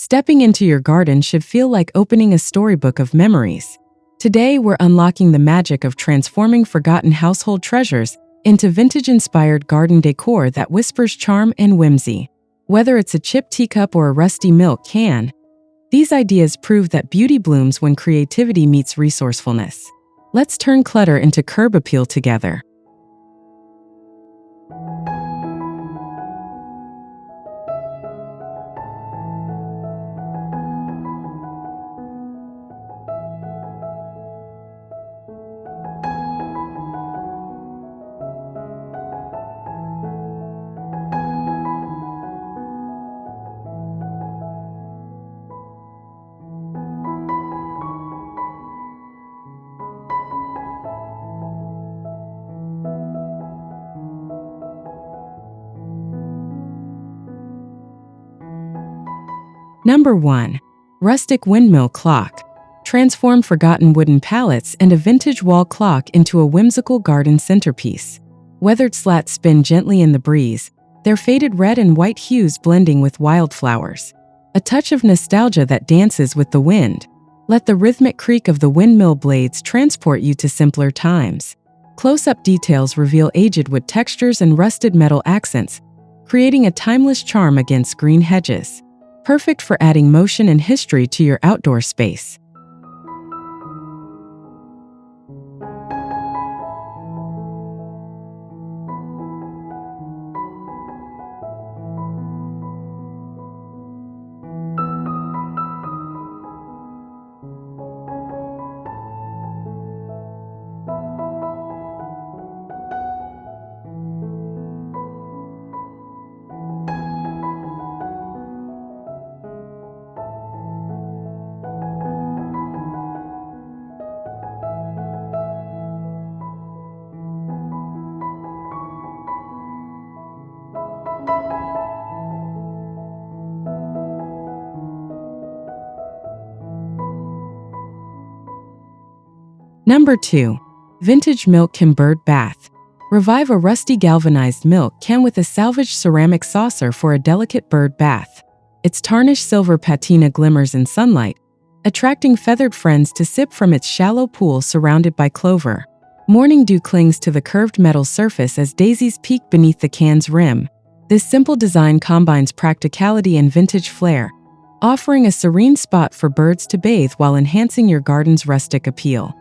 Stepping into your garden should feel like opening a storybook of memories. Today, we're unlocking the magic of transforming forgotten household treasures into vintage-inspired garden decor that whispers charm and whimsy. Whether it's a chipped teacup or a rusty milk can, these ideas prove that beauty blooms when creativity meets resourcefulness. Let's turn clutter into curb appeal together. Number 1. Rustic Windmill Clock. Transform forgotten wooden pallets and a vintage wall clock into a whimsical garden centerpiece. Weathered slats spin gently in the breeze, their faded red and white hues blending with wildflowers. A touch of nostalgia that dances with the wind. Let the rhythmic creak of the windmill blades transport you to simpler times. Close-up details reveal aged wood textures and rusted metal accents, creating a timeless charm against green hedges. Perfect for adding motion and history to your outdoor space. Number 2. Vintage Milk Can Bird Bath. Revive a rusty galvanized milk can with a salvaged ceramic saucer for a delicate bird bath. Its tarnished silver patina glimmers in sunlight, attracting feathered friends to sip from its shallow pool surrounded by clover. Morning dew clings to the curved metal surface as daisies peek beneath the can's rim. This simple design combines practicality and vintage flair, offering a serene spot for birds to bathe while enhancing your garden's rustic appeal.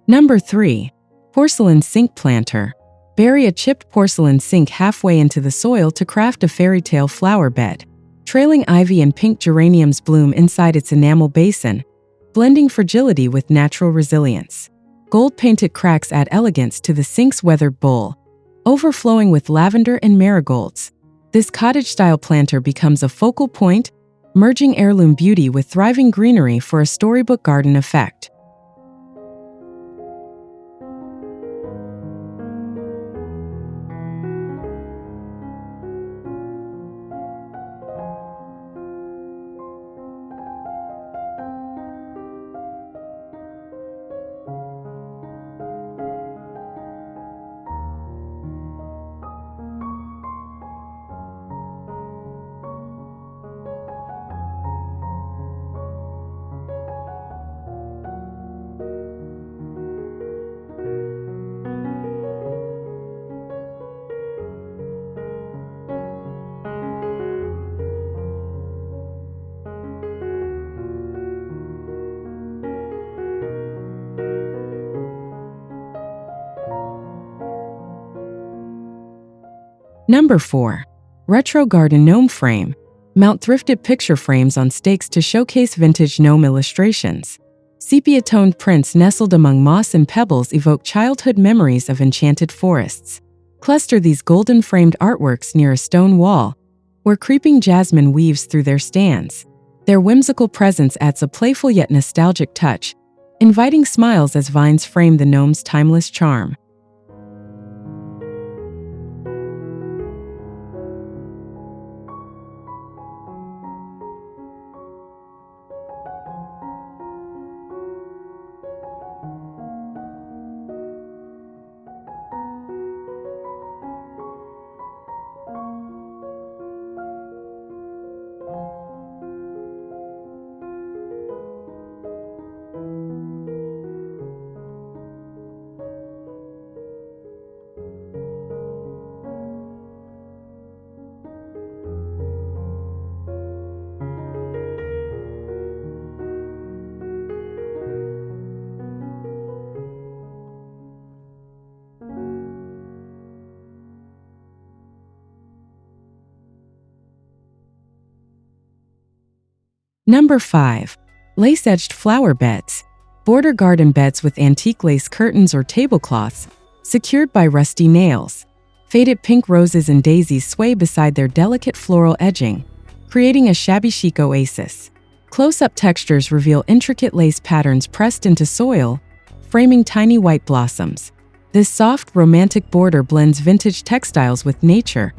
Number 3. Porcelain Sink Planter. Bury a chipped porcelain sink halfway into the soil to craft a fairy tale flower bed. Trailing ivy and pink geraniums bloom inside its enamel basin, blending fragility with natural resilience. Gold-painted cracks add elegance to the sink's weathered bowl, overflowing with lavender and marigolds. This cottage-style planter becomes a focal point, merging heirloom beauty with thriving greenery for a storybook garden effect. Number 4. Retro Garden Gnome Frame. Mount thrifted picture frames on stakes to showcase vintage gnome illustrations. Sepia-toned prints nestled among moss and pebbles evoke childhood memories of enchanted forests. Cluster these golden-framed artworks near a stone wall, where creeping jasmine weaves through their stands. Their whimsical presence adds a playful yet nostalgic touch, inviting smiles as vines frame the gnome's timeless charm. Number 5. Lace-edged flower beds. Border garden beds with antique lace curtains or tablecloths, secured by rusty nails. Faded pink roses and daisies sway beside their delicate floral edging, creating a shabby chic oasis. Close-up textures reveal intricate lace patterns pressed into soil, framing tiny white blossoms. This soft, romantic border blends vintage textiles with nature,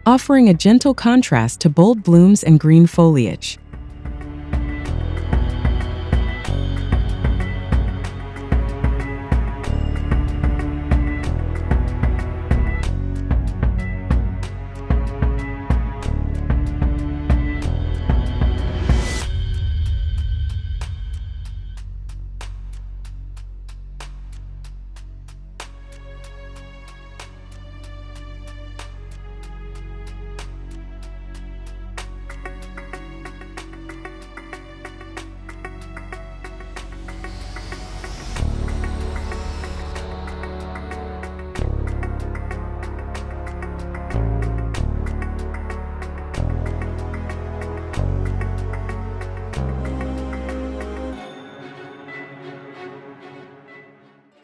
offering a gentle contrast to bold blooms and green foliage.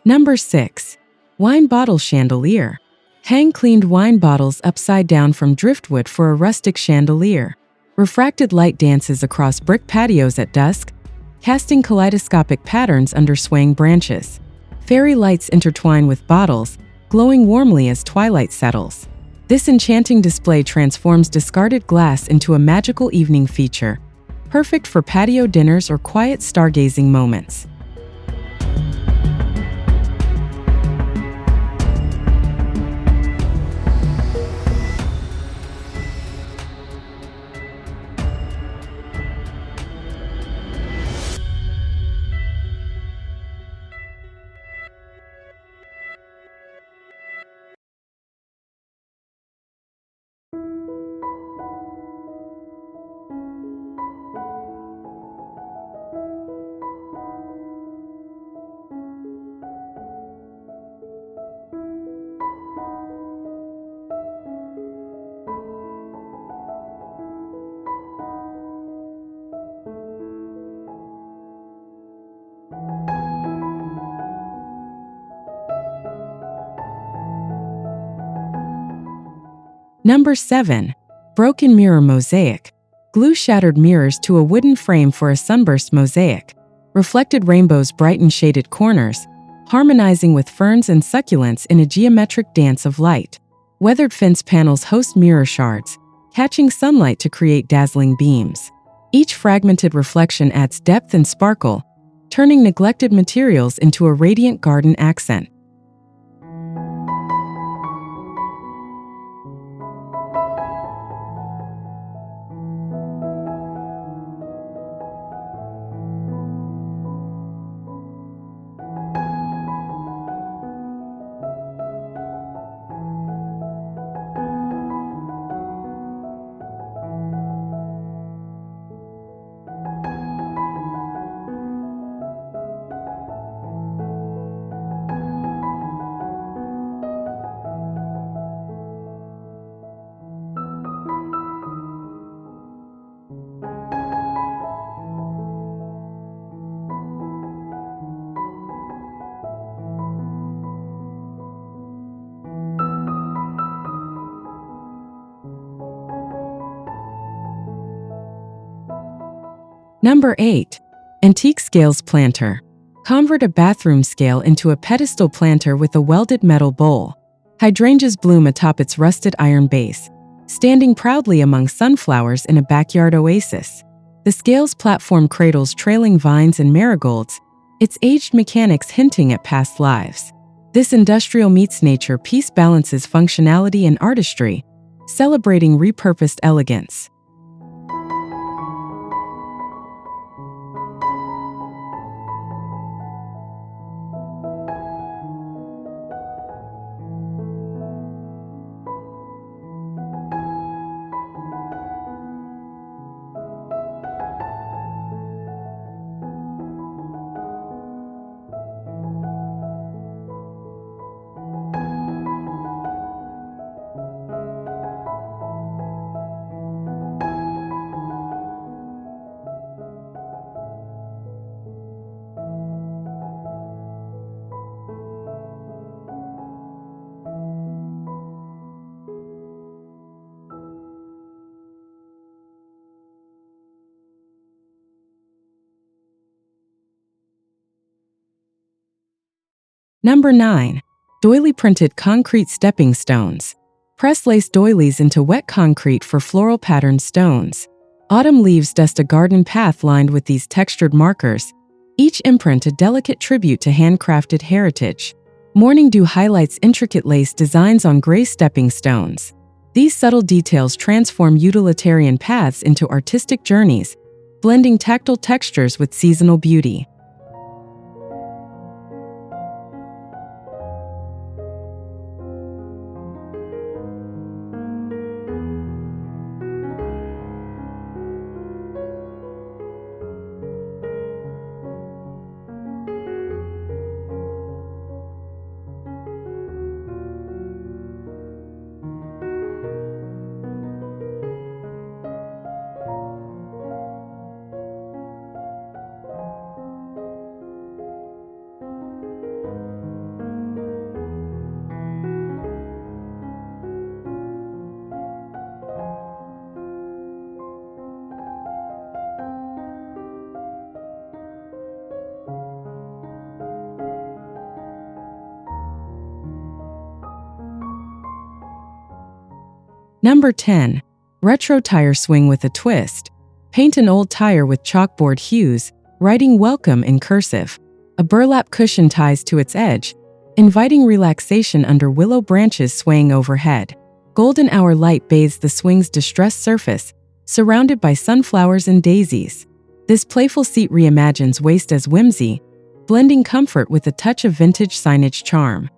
Number 6. Wine Bottle Chandelier. Hang cleaned wine bottles upside down from driftwood for a rustic chandelier. Refracted light dances across brick patios at dusk, casting kaleidoscopic patterns under swaying branches. Fairy lights intertwine with bottles, glowing warmly as twilight settles. This enchanting display transforms discarded glass into a magical evening feature, perfect for patio dinners or quiet stargazing moments. Number 7. Broken Mirror Mosaic. Glue shattered mirrors to a wooden frame for a sunburst mosaic. Reflected rainbows brighten shaded corners, harmonizing with ferns and succulents in a geometric dance of light. Weathered fence panels host mirror shards, catching sunlight to create dazzling beams. Each fragmented reflection adds depth and sparkle, turning neglected materials into a radiant garden accent. Number 8. Antique Scales Planter. Convert a bathroom scale into a pedestal planter with a welded metal bowl. Hydrangeas bloom atop its rusted iron base, standing proudly among sunflowers in a backyard oasis. The scale's platform cradles trailing vines and marigolds, its aged mechanics hinting at past lives. This industrial meets nature piece balances functionality and artistry, celebrating repurposed elegance. Number 9. Doily-Printed Concrete Stepping Stones. Press lace doilies into wet concrete for floral patterned stones. Autumn leaves dust a garden path lined with these textured markers, each imprint a delicate tribute to handcrafted heritage. Morning dew highlights intricate lace designs on gray stepping stones. These subtle details transform utilitarian paths into artistic journeys, blending tactile textures with seasonal beauty. Number 10. Retro Tire Swing with a Twist. Paint an old tire with chalkboard hues, writing "Welcome" in cursive. A burlap cushion ties to its edge, inviting relaxation under willow branches swaying overhead. Golden hour light bathes the swing's distressed surface, surrounded by sunflowers and daisies. This playful seat reimagines waste as whimsy, blending comfort with a touch of vintage signage charm.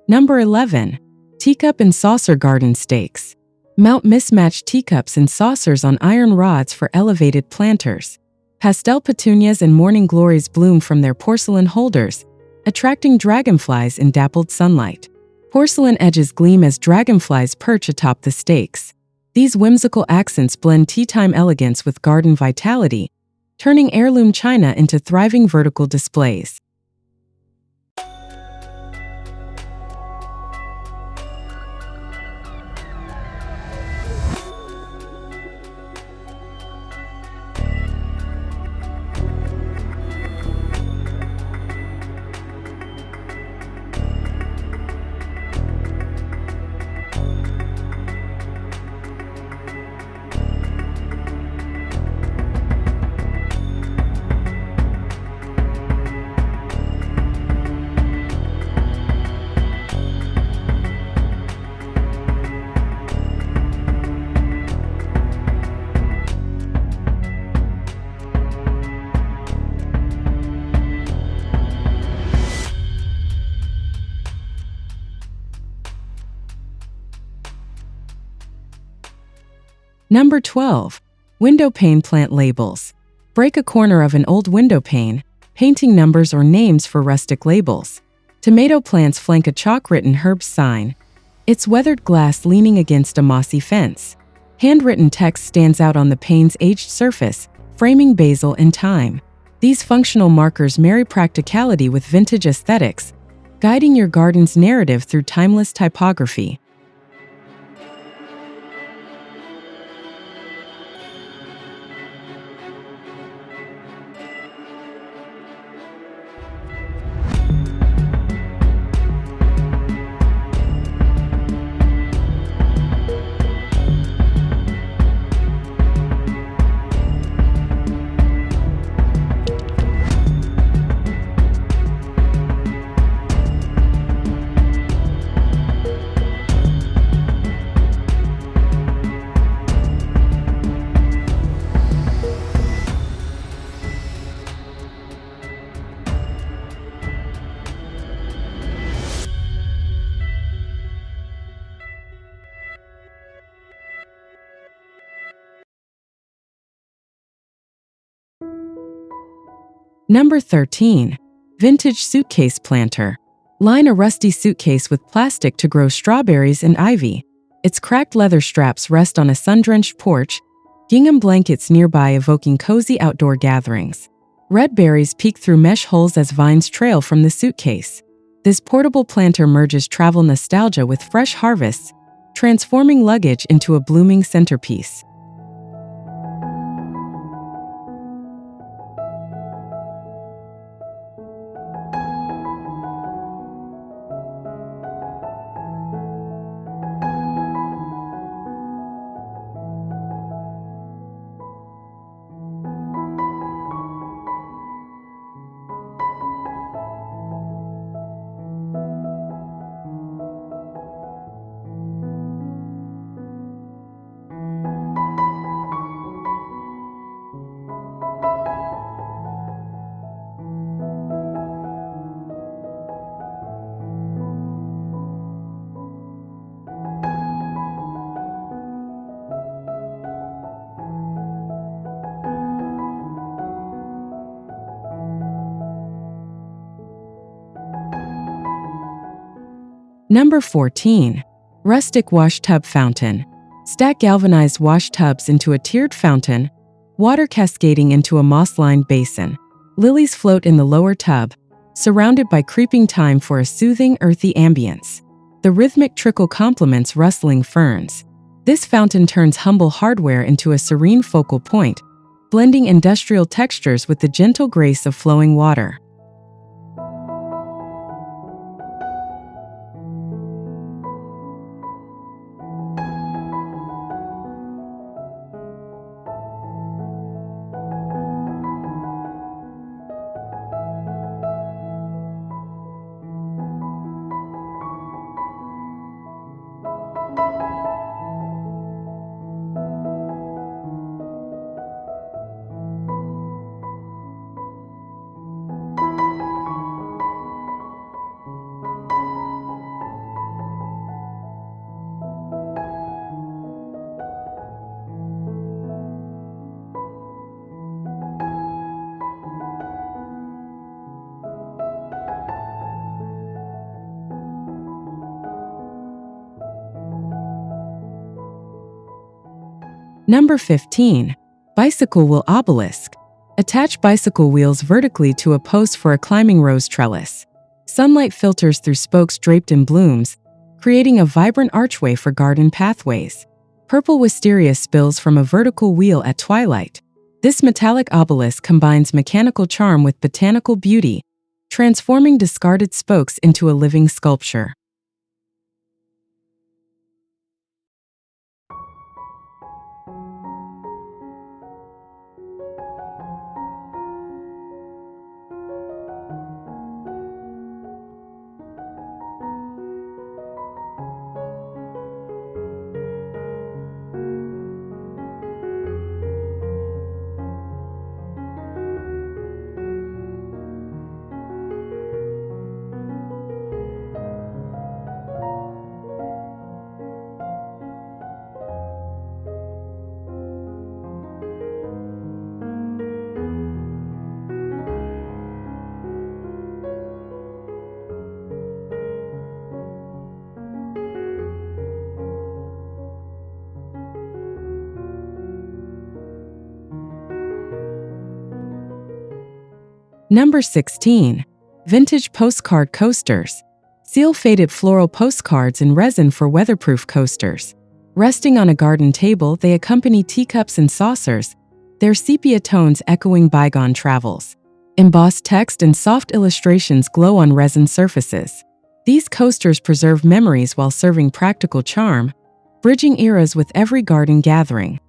Number 11. Teacup and Saucer Garden Stakes. Mount mismatched teacups and saucers on iron rods for elevated planters. Pastel petunias and morning glories bloom from their porcelain holders, attracting dragonflies in dappled sunlight. Porcelain edges gleam as dragonflies perch atop the stakes. These whimsical accents blend tea-time elegance with garden vitality, turning heirloom china into thriving vertical displays. Number 12. Window pane plant labels. Break a corner of an old window pane, painting numbers or names for rustic labels. Tomato plants flank a chalk-written herb sign. It's weathered glass leaning against a mossy fence. Handwritten text stands out on the pane's aged surface, framing basil and thyme. These functional markers marry practicality with vintage aesthetics, guiding your garden's narrative through timeless typography. Number 13. Vintage suitcase planter. Line a rusty suitcase with plastic to grow strawberries and ivy. Its cracked leather straps rest on a sun-drenched porch, gingham blankets nearby evoking cozy outdoor gatherings. Red berries peek through mesh holes as vines trail from the suitcase. This portable planter merges travel nostalgia with fresh harvests, transforming luggage into a blooming centerpiece. Number 14. Rustic wash tub fountain. Stack galvanized wash tubs into a tiered fountain, water cascading into a moss-lined basin. Lilies float in the lower tub, surrounded by creeping thyme for a soothing, earthy ambience. The rhythmic trickle complements rustling ferns. This fountain turns humble hardware into a serene focal point, blending industrial textures with the gentle grace of flowing water. Number 15. Bicycle wheel obelisk. Attach bicycle wheels vertically to a post for a climbing rose trellis. Sunlight filters through spokes draped in blooms, creating a vibrant archway for garden pathways. Purple wisteria spills from a vertical wheel at twilight. This metallic obelisk combines mechanical charm with botanical beauty, transforming discarded spokes into a living sculpture. Number 16. Vintage Postcard Coasters. Seal-faded floral postcards in resin for weatherproof coasters. Resting on a garden table, they accompany teacups and saucers, their sepia tones echoing bygone travels. Embossed text and soft illustrations glow on resin surfaces. These coasters preserve memories while serving practical charm, bridging eras with every garden gathering.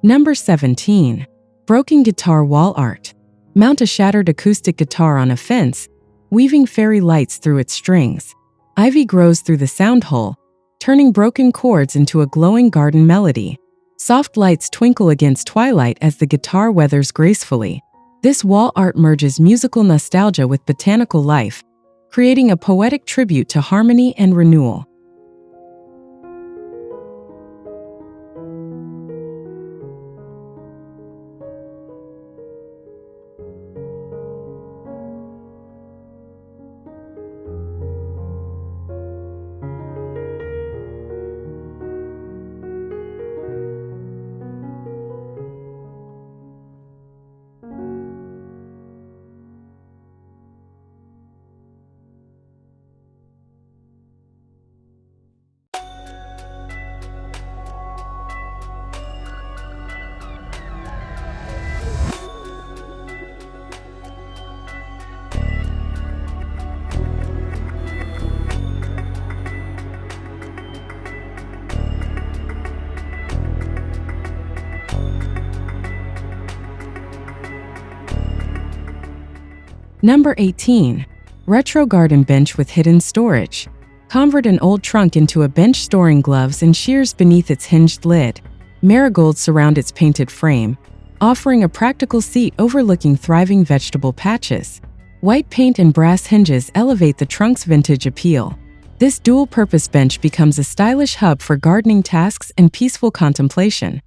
Number 17. Broken Guitar Wall Art. Mount a shattered acoustic guitar on a fence, weaving fairy lights through its strings. Ivy grows through the sound hole, turning broken chords into a glowing garden melody. Soft lights twinkle against twilight as the guitar weathers gracefully. This wall art merges musical nostalgia with botanical life, creating a poetic tribute to harmony and renewal. Number 18. Retro Garden Bench with Hidden Storage. Convert an old trunk into a bench storing gloves and shears beneath its hinged lid. Marigolds surround its painted frame, offering a practical seat overlooking thriving vegetable patches. White paint and brass hinges elevate the trunk's vintage appeal. This dual-purpose bench becomes a stylish hub for gardening tasks and peaceful contemplation.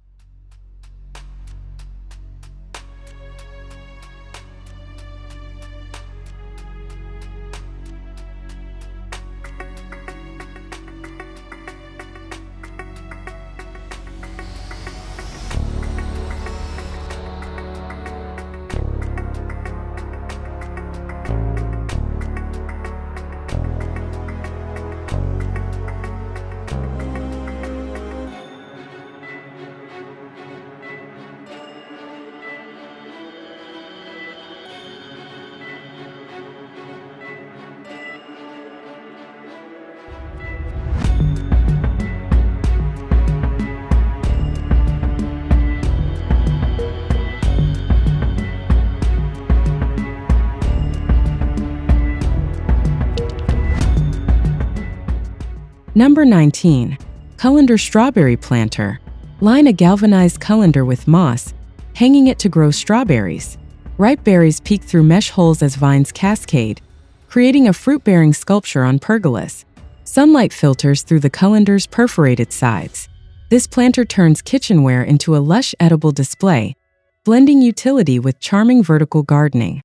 Number 19. Colander Strawberry Planter. Line a galvanized colander with moss, hanging it to grow strawberries. Ripe berries peek through mesh holes as vines cascade, creating a fruit-bearing sculpture on pergolas. Sunlight filters through the colander's perforated sides. This planter turns kitchenware into a lush edible display, blending utility with charming vertical gardening.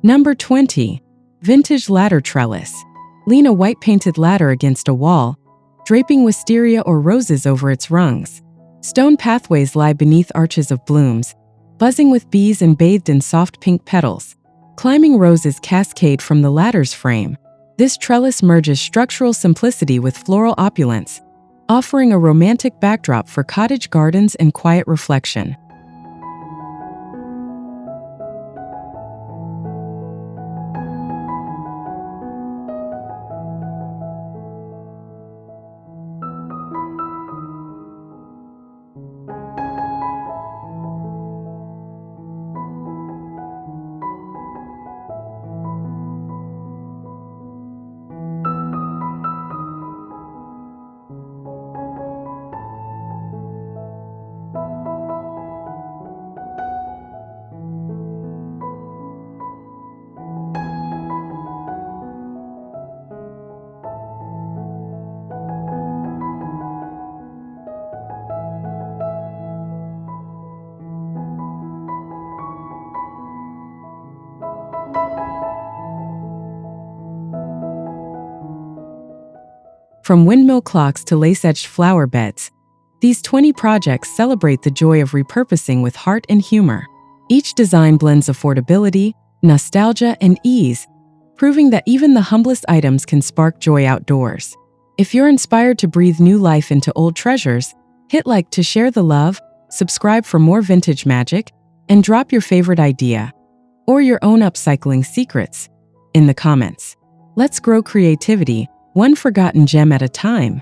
Number 20. Vintage ladder trellis. Lean a white painted ladder against a wall, draping wisteria or roses over its rungs. Stone pathways lie beneath arches of blooms, buzzing with bees and bathed in soft pink petals. Climbing roses cascade from the ladder's frame. This trellis merges structural simplicity with floral opulence, offering a romantic backdrop for cottage gardens and quiet reflection. From windmill clocks to lace-edged flower beds, these 20 projects celebrate the joy of repurposing with heart and humor. Each design blends affordability, nostalgia, and ease, proving that even the humblest items can spark joy outdoors. If you're inspired to breathe new life into old treasures, hit like to share the love, subscribe for more vintage magic, and drop your favorite idea or your own upcycling secrets in the comments. Let's grow creativity, one forgotten gem at a time.